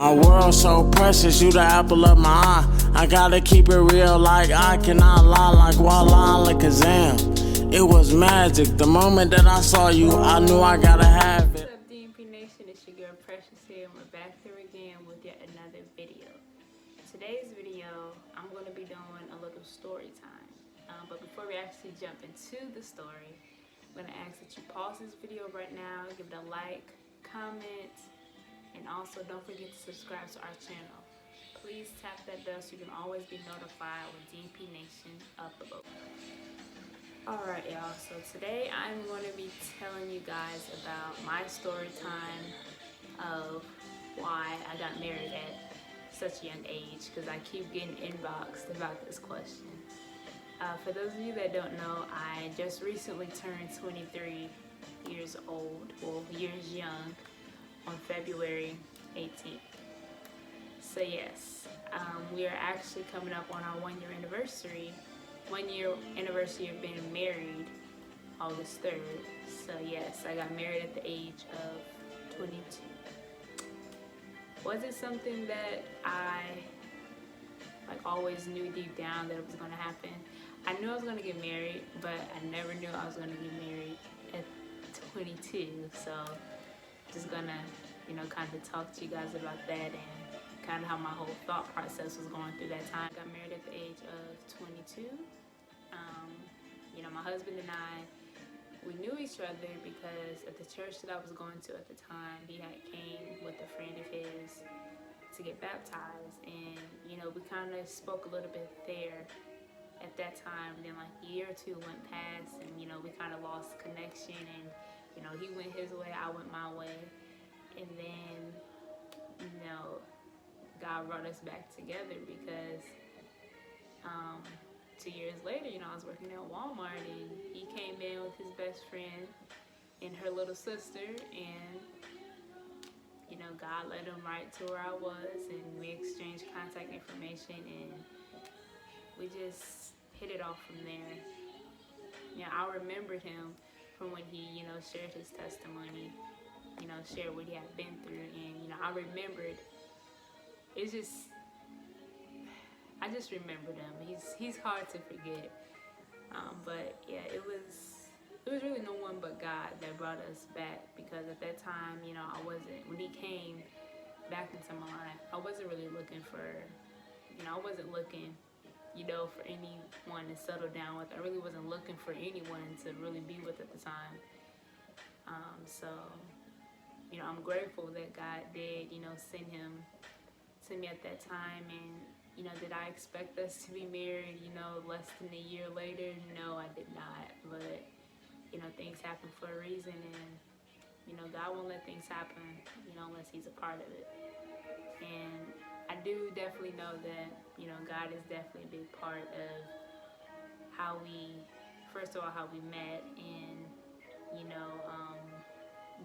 My world so precious, you the apple of my eye. I gotta keep it real, like I cannot lie, like voila, like Kazam. It was magic. The moment that I saw you, I knew I gotta have it. What's up, DnP Nation? It's your girl Precious here, and we're back here again with yet another video. Today's video, I'm going to be doing a little story time. But before we actually jump into the story, I'm going to ask that you pause this video right now, give it a like, comment, and also don't forget to subscribe to our channel. Please tap that bell so you can always be notified when DnP Nation uploads. Alright y'all, so today I'm going to be telling you guys about my story time of why I got married at such a young age, because I keep getting inboxed about this question. For those of you that don't know, I just recently turned 23 years old, well, years young, on February 18th. So yes, we are actually coming up on our 1 year anniversary. 1 year anniversary of being married, August 3rd. So yes, I got married at the age of 22. Was it something that I always knew deep down that it was going to happen? I knew I was going to get married, but I never knew I was going to get married at 22. So just gonna, kind of talk to you guys about that and kind of how my whole thought process was going through that time. I got married at the age of 22. My husband and I, we knew each other because at the church that I was going to at the time, he had came with a friend of his to get baptized, and we kind of spoke a little bit there at that time. And then like a year or two went past, and we kind of lost connection, and he went his way, I went my way, and then God brought us back together because 2 years later, I was working at Walmart, and he came in with his best friend and her little sister, and God led him right to where I was, and we exchanged contact information, and we just hit it off from there. I remembered him from when he, shared his testimony, shared what he had been through, and I remembered. I just remembered him. He's hard to forget. But yeah, it was really no one but God that brought us back, because at that time, when he came back into my life, I wasn't really looking for, for anyone to settle down with. I really wasn't looking for anyone to really be with at the time. So, I'm grateful that God did, send him to me at that time. And did I expect us to be married, less than a year later? No, I did not. But, things happen for a reason, and, God won't let things happen, unless he's a part of it. And I do definitely know that, God is definitely a big part of how we met, and,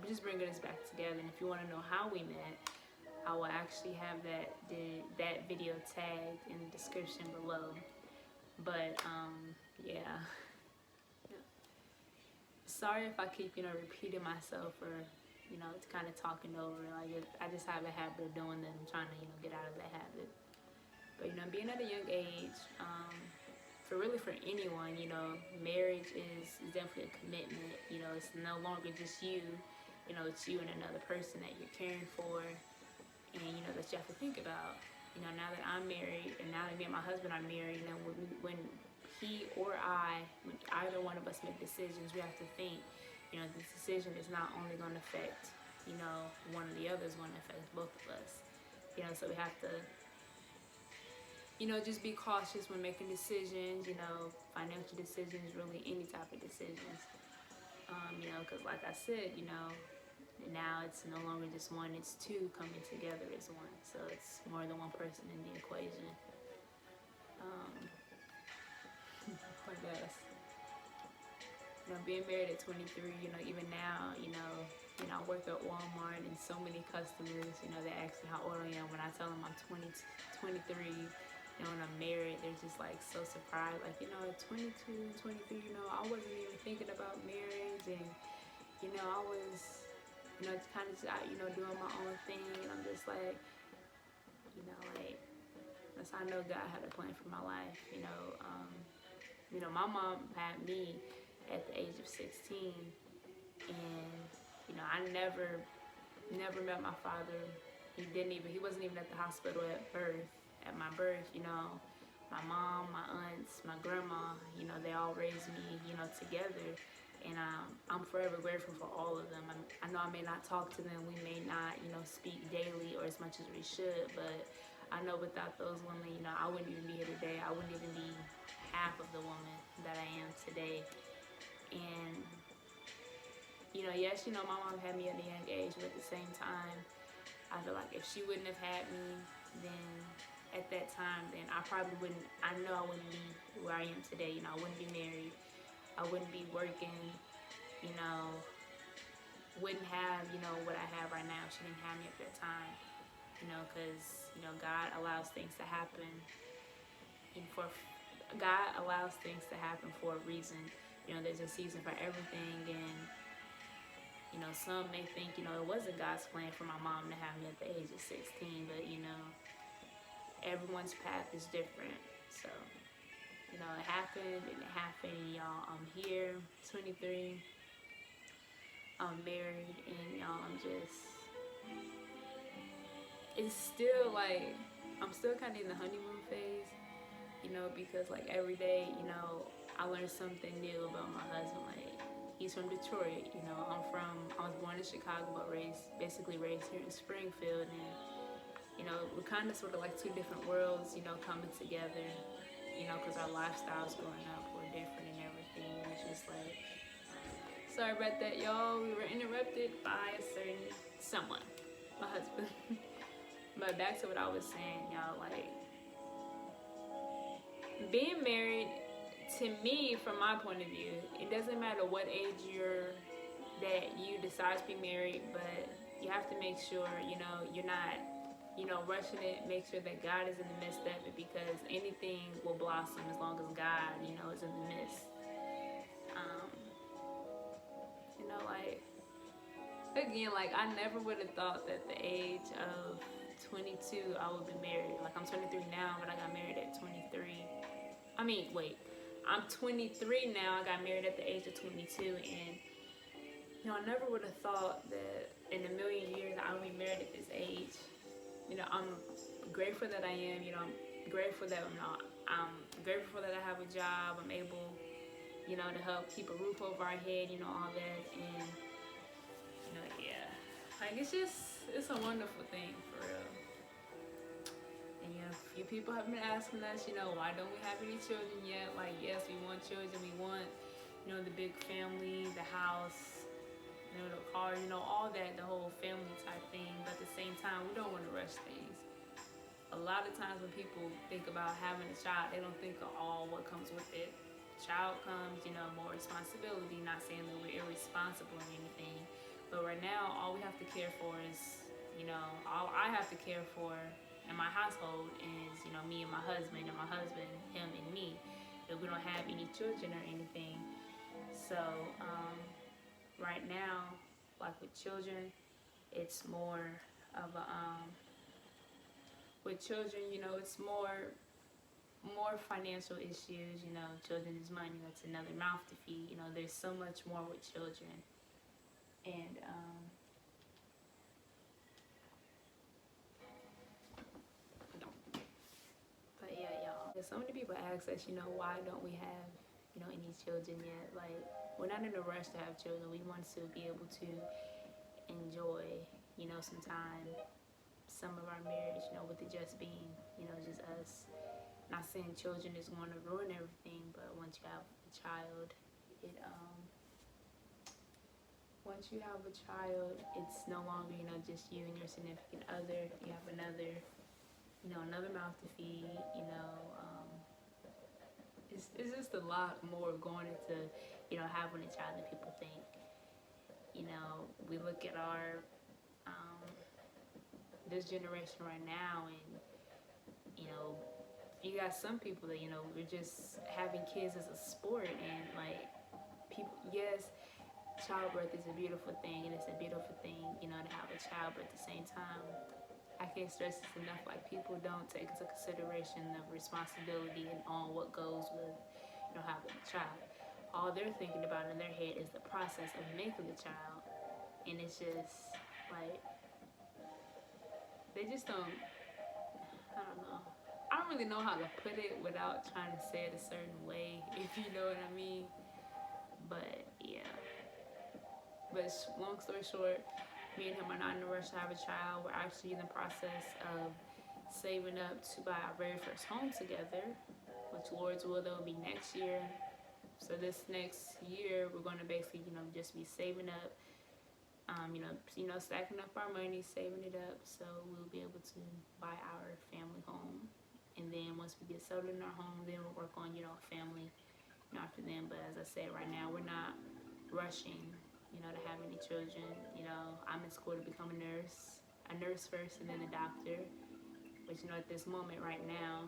just bringing us back together. And if you want to know how we met, I will actually have that video tagged in the description below. But yeah. Sorry if I keep repeating myself, or it's kind of talking over. I just have a habit of doing that. I'm trying to get out of that habit. But being at a young age, for anyone, marriage is definitely a commitment. It's no longer just you. It's you and another person that you're caring for, and that you have to think about. Now that I'm married, and now that me and my husband are married, when either one of us make decisions, we have to think, this decision is not only going to affect, one or the other, is going to affect both of us. So we have to, just be cautious when making decisions, financial decisions, really any type of decisions. Because like I said, now it's no longer just one, it's two coming together as one. So it's more than one person in the equation. I guess. Being married at 23, even now, I work at Walmart, and so many customers, they ask me how old I am. When I tell them I'm 23, and when I'm married, they're just so surprised. At 22, 23, I wasn't even thinking about marriage, and, I was, kind of just out, doing my own thing, and I'm just like, like, that's how I know God had a plan for my life, my mom had me at the age of 16, and, I never met my father. He wasn't even at the hospital at my birth, my mom, my aunts, my grandma, they all raised me, together. And I'm forever grateful for all of them. I know I may not talk to them. We may not, speak daily or as much as we should. But I know without those women, I wouldn't even be here today. I wouldn't even be half of the woman that I am today. And, yes, my mom had me at a young age. But at the same time, I feel like if she wouldn't have had me, then at that time, then I wouldn't be where I am today. I wouldn't be married. I wouldn't be working, wouldn't have, what I have right now. She didn't have me at that time, because, God allows things to happen. And God allows things to happen for a reason. There's a season for everything. And, some may think, it wasn't God's plan for my mom to have me at the age of 16. But, everyone's path is different. So, it happened, and it happened, y'all. I'm here, 23. I'm married, and y'all, it's still like, I'm still kind of in the honeymoon phase, because like every day, I learn something new about my husband. Like, he's from Detroit, I was born in Chicago, but basically raised here in Springfield, and, we're kind of sort of like two different worlds, coming together. Because our lifestyles growing up were different and everything. And it's just like, sorry about that, y'all. We were interrupted by someone, my husband. But back to what I was saying, y'all, like, being married, to me, from my point of view, it doesn't matter what age that you decide to be married, but you have to make sure, you're not, rushing it. Make sure that God is in the midst of it, because anything will blossom as long as God, is in the midst. Like I never would have thought that the age of 22 I would be married. Like, I'm 23 now, but I got married at 23. I'm 23 now. I got married at the age of 22, and I never would have thought that in a million years I would be married at this age. I'm grateful that I am. I'm grateful that I'm grateful that I have a job. I'm able, to help keep a roof over our head. All that, and yeah, like it's a wonderful thing for real. And a few people have been asking us, why don't we have any children yet? Like, yes, we want children. We want, the big family, the house, the car, all that, the whole family type thing. But at the same time, we don't want to rush things. A lot of times when people think about having a child, they don't think of all what comes with it. Child comes, more responsibility. Not saying that we're irresponsible or anything, but right now, all we have to care for is, all I have to care for in my household is, me and my husband, him and me. If we don't have any children or anything. So, right now, like with children, it's more of a, with children, it's more financial issues, children is money, that's another mouth to feed, there's so much more with children. And, but yeah, y'all, so many people ask us, why don't we have, any children yet? Like, we're not in a rush to have children. We want to be able to enjoy, some time, some of our marriage, with it just being, just us. Not saying children is going to ruin everything, but once you have a child, it's no longer, just you and your significant other. You have another mouth to feed, it's just a lot more going into, having a child than people think. We look at our, this generation right now, and, you got some people that, we're just having kids as a sport, and like, people, yes, childbirth is a beautiful thing, and it's a beautiful thing, to have a child, but at the same time, I can't stress this enough. Like, people don't take into consideration the responsibility and all what goes with, having a child. All they're thinking about in their head is the process of making the child, and it's just like they just don't. I don't know. I don't really know how to put it without trying to say it a certain way, if you know what I mean. But yeah. But long story short, me and him are not in a rush to have a child. We're actually in the process of saving up to buy our very first home together, which Lord's will, that will be next year. So this next year, we're going to basically, just be saving up, stacking up our money, saving it up, so we'll be able to buy our family home. And then once we get settled in our home, then we'll work on, family, after then. But as I said, right now, we're not rushing, to have any children. I'm in school to become a nurse first and then a doctor. But, at this moment right now,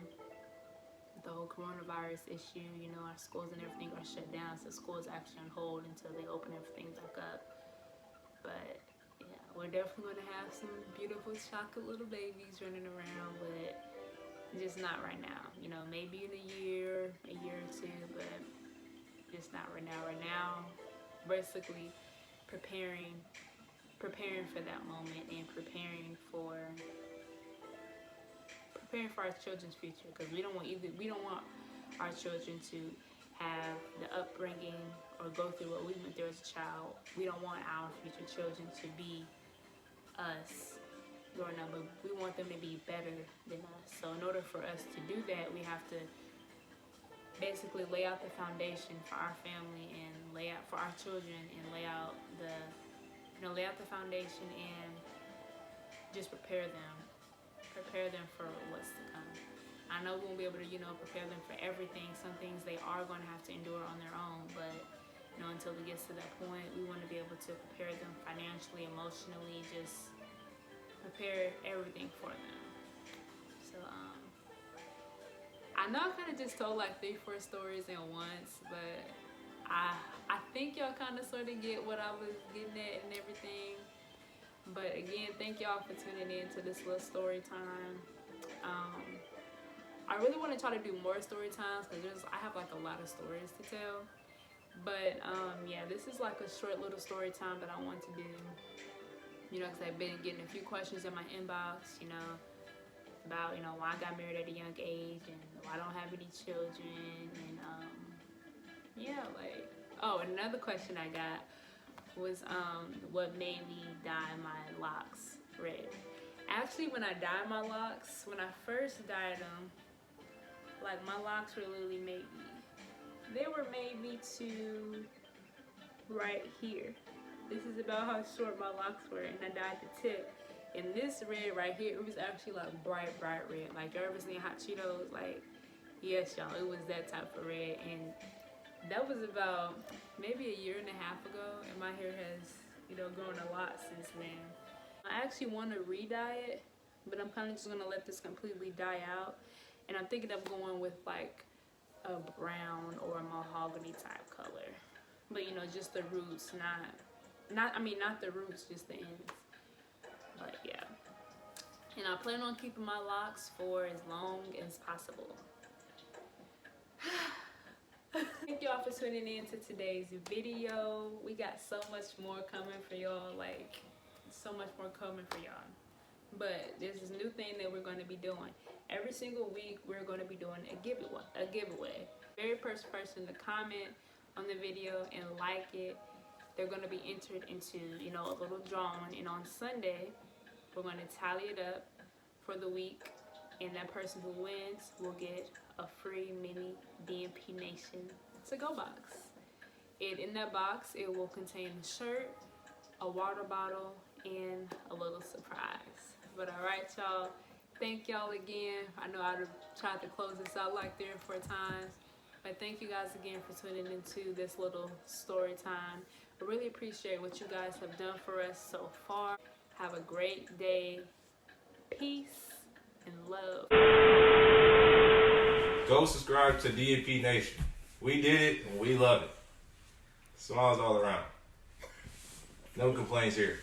the whole coronavirus issue, our schools and everything are shut down, so school is actually on hold until they open everything back up. But yeah, we're definitely going to have some beautiful chocolate little babies running around, but just not right now. Maybe in a year or two, but just not right now. Right now, basically preparing for that moment and preparing for our children's future, because we don't want our children to have the upbringing or go through what we went through as a child. We don't want our future children to be us growing up, but we want them to be better than us. So in order for us to do that, we have to basically lay out the foundation for our family and lay out for our children and lay out the foundation and just prepare them for what's to come. I know we won't be able to, prepare them for everything. Some things they are going to have to endure on their own, but, until it gets to that point, we want to be able to prepare them financially, emotionally, just prepare everything for them. So, I know I kind of just told like 3-4 stories at once, but I think y'all kind of sort of get what I was getting at and everything. But again, thank y'all for tuning in to this little story time. I really want to try to do more story times because I have like a lot of stories to tell. But yeah, this is like a short little story time that I want to do. Because I've been getting a few questions in my inbox, about why I got married at a young age and why I don't have any children, and yeah, like, oh, another question I got was what made me dye my locks red. Actually, when I dyed my locks, when I first dyed them, like my locks were literally they were maybe to right here. This is about how short my locks were, and I dyed the tip. And this red right here, it was actually like bright red. Like, y'all ever seen Hot Cheetos? Like, yes, y'all, it was that type of red. And that was about maybe a year and a half ago, and my hair has, grown a lot since then. I actually want to re-dye it, but I'm kind of just gonna let this completely die out. And I'm thinking of going with like a brown or a mahogany type color. But just the roots, not the roots, just the ends. But yeah. And I plan on keeping my locks for as long as possible. Thank y'all for tuning in to today's video. We got so much more coming for y'all, like so much more coming for y'all. But there's this new thing that we're going to be doing. Every single week we're going to be doing a giveaway. Very first person to comment on the video and like it, they're going to be entered into, a little drawing. And on Sunday, we're going to tally it up for the week, and that person who wins will get a free mini DnP Nation to-go box. And in that box, it will contain a shirt, a water bottle, and a little surprise. But all right, y'all, thank y'all again. I know I've tried to close this out like 3 or 4 times, but thank you guys again for tuning into this little story time. I really appreciate what you guys have done for us so far. Have a great day. Peace and love. Go subscribe to DnP Nation. We did it and we love it. Smiles all around. No complaints here.